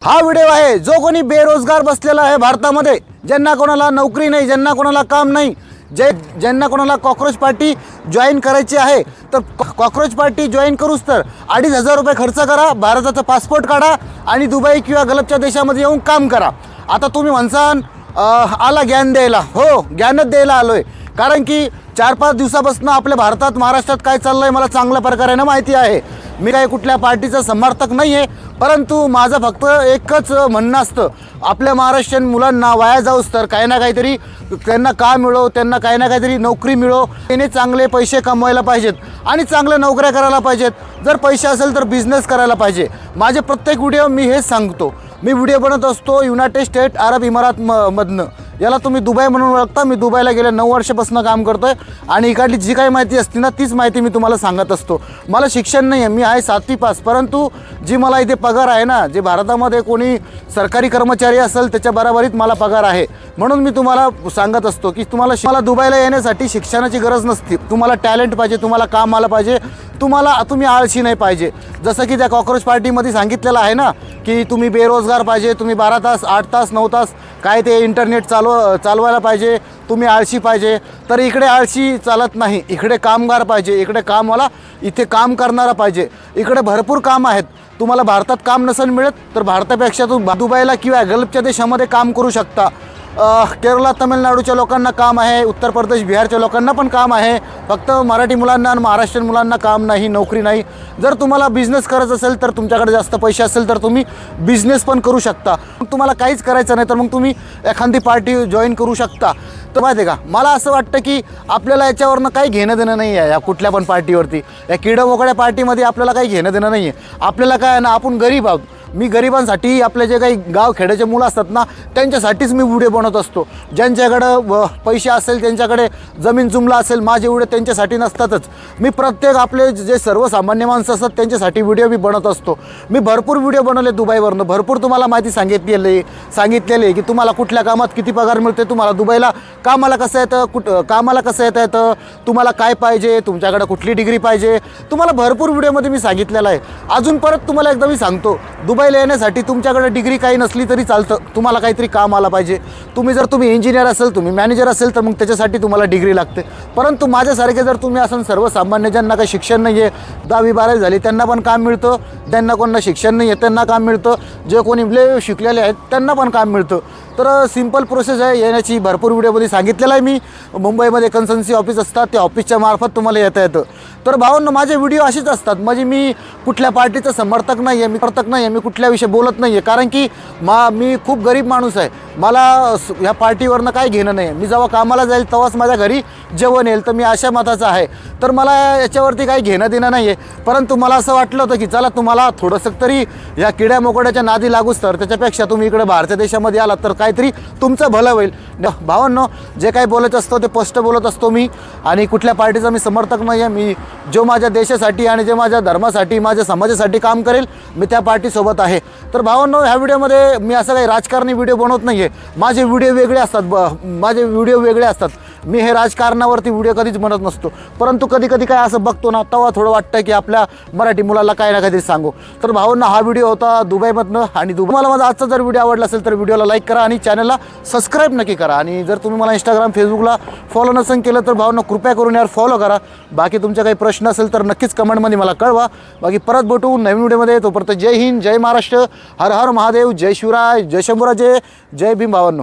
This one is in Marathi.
हा व्हिडिओ आहे जो कोणी बेरोजगार बसलेला आहे भारतामध्ये, ज्यांना कोणाला नोकरी नाही, ज्यांना कोणाला काम नाही, ज्यांना कोणाला कॉकरोच पार्टी जॉईन करायची आहे, तर कॉकरोच पार्टी जॉईन करूच तर 2,500 रुपये खर्च करा, भारताचा पासपोर्ट काढा आणि दुबई किंवा गल्फच्या देशामध्ये येऊन काम करा. आता तुम्ही म्हणसान आला ज्ञान द्यायला. हो, ज्ञानच द्यायला आलो आहे, कारण की 4-5 दिवसापासून आपल्या भारतात महाराष्ट्रात काय चाललं आहे मला चांगल्या प्रकारे माहिती आहे. मी काही कुठल्या पार्टीचा समर्थक नाही आहे, परंतु माझं फक्त एकच म्हणणं असतं, आपल्या महाराष्ट्रीयन मुलांना वाया जाऊस तर काही ना काहीतरी त्यांना काम मिळो, त्यांना काही ना काहीतरी नोकरी मिळो, त्याने चांगले पैसे कमवायला पाहिजेत आणि चांगल्या नोकऱ्या करायला पाहिजेत. जर पैसे असेल तर बिझनेस करायला पाहिजे. माझे प्रत्येक व्हिडिओ मी हेच सांगतो. मी व्हिडिओ बनवत असतो युनायटेड स्टेट अरब इमारात मधनं. याला तुम्ही दुबई म्हणून ओळखता. मी दुबईला गेल्या 9 वर्षापासून काम करतो आहे आणि इकडली जी काही माहिती असते ना तीच माहिती मी तुम्हाला सांगत असतो. मला शिक्षण नाही आहे, मी आहे 7वी पास, परंतु जी मला इथे पगार आहे ना, जे भारतामध्ये कोणी सरकारी कर्मचारी असेल त्याच्या बरोबरीत मला पगार आहे. म्हणून मी तुम्हाला सांगत असतो की तुम्हाला दुबईला येण्यासाठी शिक्षणाची गरज नसते. तुम्हाला टॅलेंट पाहिजे, तुम्हाला काम आलं पाहिजे, तुम्ही आळशी नाही पाहिजे. जसं की त्या कॉकरोच पार्टीमध्ये सांगितलेलं आहे ना की तुम्ही बेरोजगार पाहिजे, तुम्ही 12 तास 8 तास 9 तास काय ते इंटरनेट चालवायला पाहिजे, तुम्ही आळशी पाहिजे. तर इकडे आळशी चालत नाही, इकडे कामगार पाहिजे, इकडे कामवाला, इथे काम करणारा पाहिजे. इकडे भरपूर काम आहेत. तुम्हाला भारतात काम नसेल मिळत तर भारतापेक्षा दुबईला किंवा गल्फच्या देशामध्ये काम करू शकता. केरळ तमिळनाडूच्या लोकांना काम आहे, उत्तर प्रदेश बिहारच्या लोकांना पण काम आहे. फक्त मराठी मुलांना आणि महाराष्ट्रीयन मुलांना काम नाही, नोकरी नाही. जर तुम्हाला बिझनेस करायचा असेल तर तुमच्याकडे जास्त पैसे असेल तर तुम्ही बिझनेस पण करू शकता. तुम्हाला काहीच करायचं नाही तर मग तुम्ही एखादी पार्टी जॉईन करू शकता. तर माहिती आहे का, मला असं वाटतं की आपल्याला याच्यावरनं काही घेणं देणं नाही आहे. या कुठल्या पण पार्टीवरती, या किडमोकड्या पार्टीमध्ये आपल्याला काही घेणं देणं नाही आहे. आपल्याला काय आहे ना, आपण गरीब आहोत. मी गरिबांसाठी, आपले जे काही गाव खेड्याचे मुलं असतात ना त्यांच्यासाठीच मी व्हिडिओ बनवत असतो. ज्यांच्याकडं पैसे असेल, त्यांच्याकडे जमीन जुमला असेल, माझे व्हिडिओ त्यांच्यासाठी नसतातच. मी प्रत्येक आपले जे सर्वसामान्य माणसं असतात त्यांच्यासाठी व्हिडिओ मी बनवत असतो. मी भरपूर व्हिडिओ बनवले दुबईवरनं, भरपूर तुम्हाला माहिती सांगितलेली की तुम्हाला कुठल्या कामात किती पगार मिळते, तुम्हाला दुबईला कामाला कसं येतं, कामाला कसं येतं, तुम्हाला काय पाहिजे, तुमच्याकडे कुठली डिग्री पाहिजे, तुम्हाला भरपूर व्हिडिओमध्ये मी सांगितलेलं आहे. अजून परत तुम्हाला एकदा मी सांगतो, दुबईला येण्यासाठी तुमच्याकडे डिग्री काही नसली तरी चालतं, तुम्हाला काहीतरी काम आलं पाहिजे. तुम्ही इंजिनियर असेल, तुम्ही मॅनेजर असेल तर मग त्याच्यासाठी तुम्हाला डिग्री लागते. परंतु माझ्यासारखे जर तुम्ही असाल सर्वसामान्य, ज्यांना काही शिक्षण नाही आहे, 10वी-12वी झाली त्यांना पण काम मिळतं, ज्यांना कोणाला शिक्षण नाही आहे त्यांना काम मिळतं, जे कोणी शिकलेले आहेत त्यांना पण काम मिळतं. तर सिंपल प्रोसेस आहे येण्याची. भरपूर व्हिडिओमध्ये सांगितलेलं आहे मी. मुंबईमध्ये कन्सल्टन्सी ऑफिस असतात, त्या ऑफिसच्या मार्फत तुम्हाला येता येतं. तर भावांनो, माझे व्हिडिओ असेच असतात. म्हणजे मी कुठल्या पार्टीचं समर्थक नाही आहे, मी कुठल्या विषयी बोलत नाही आहे, कारण की मी खूप गरीब माणूस आहे. मला ह्या पार्टीवरनं काय घेणं नाही आहे. मी जेव्हा कामाला जाईल तेव्हाच माझ्या घरी जेवण येईल. तर मी अशा मताचा आहे. तर मला याच्यावरती काही घेणं देणं नाही आहे. परंतु मला असं वाटलं होतं की चला तुम्हाला थोडंसं तरी या किड्या मोकड्याच्या नादी लागूच तर त्याच्यापेक्षा तुम्ही इकडे भारतीय देशामध्ये आलात तर काहीतरी तुमचं भलं होईल. भावांनो, जे काही बोलत असतो ते स्पष्ट बोलत असतो मी, आणि कुठल्या पार्टीचा मी समर्थक नाही आहे. मी जो माझ्या देशासाठी आणि जे माझ्या धर्मासाठी, माझ्या समाजासाठी काम करेल, मी त्या पार्टीसोबत आहे. तर भावांनो, ह्या व्हिडिओमध्ये मी असं काही राजकारणी व्हिडिओ बनवत नाही आहे. माझे व्हिडिओ वेगळे असतात. मी हे राजकारणावरती व्हिडिओ कधीच बनत नसतो. परंतु कधी काय असं बघतो ना तेव्हा थोडं वाटतं की आपल्या मराठी मुलाला काही ना काहीतरी सांगू. तर भावांनो, हा व्हिडिओ होता दुबईमधनं. आणि मला माझा आजचा जर व्हिडिओ आवडला असेल तर व्हिडिओला लाईक करा आणि चॅनलला सबस्क्राईब नक्की करा. आणि जर तुम्ही मला इंस्टाग्राम, फेसबुकला फॉलो नसेल केलं तर भावांनो कृपया करून यार फॉलो करा. बाकी तुमच्या काही प्रश्न असेल तर नक्कीच कमेंटमध्ये मला कळवा. बाकी परत भेटू नवीन व्हिडिओमध्ये. तोपर्यंत जय हिंद, जय महाराष्ट्र, हर हर महादेव, जय शिवराय, जय शंभूराजे, जय भीम भावांनो.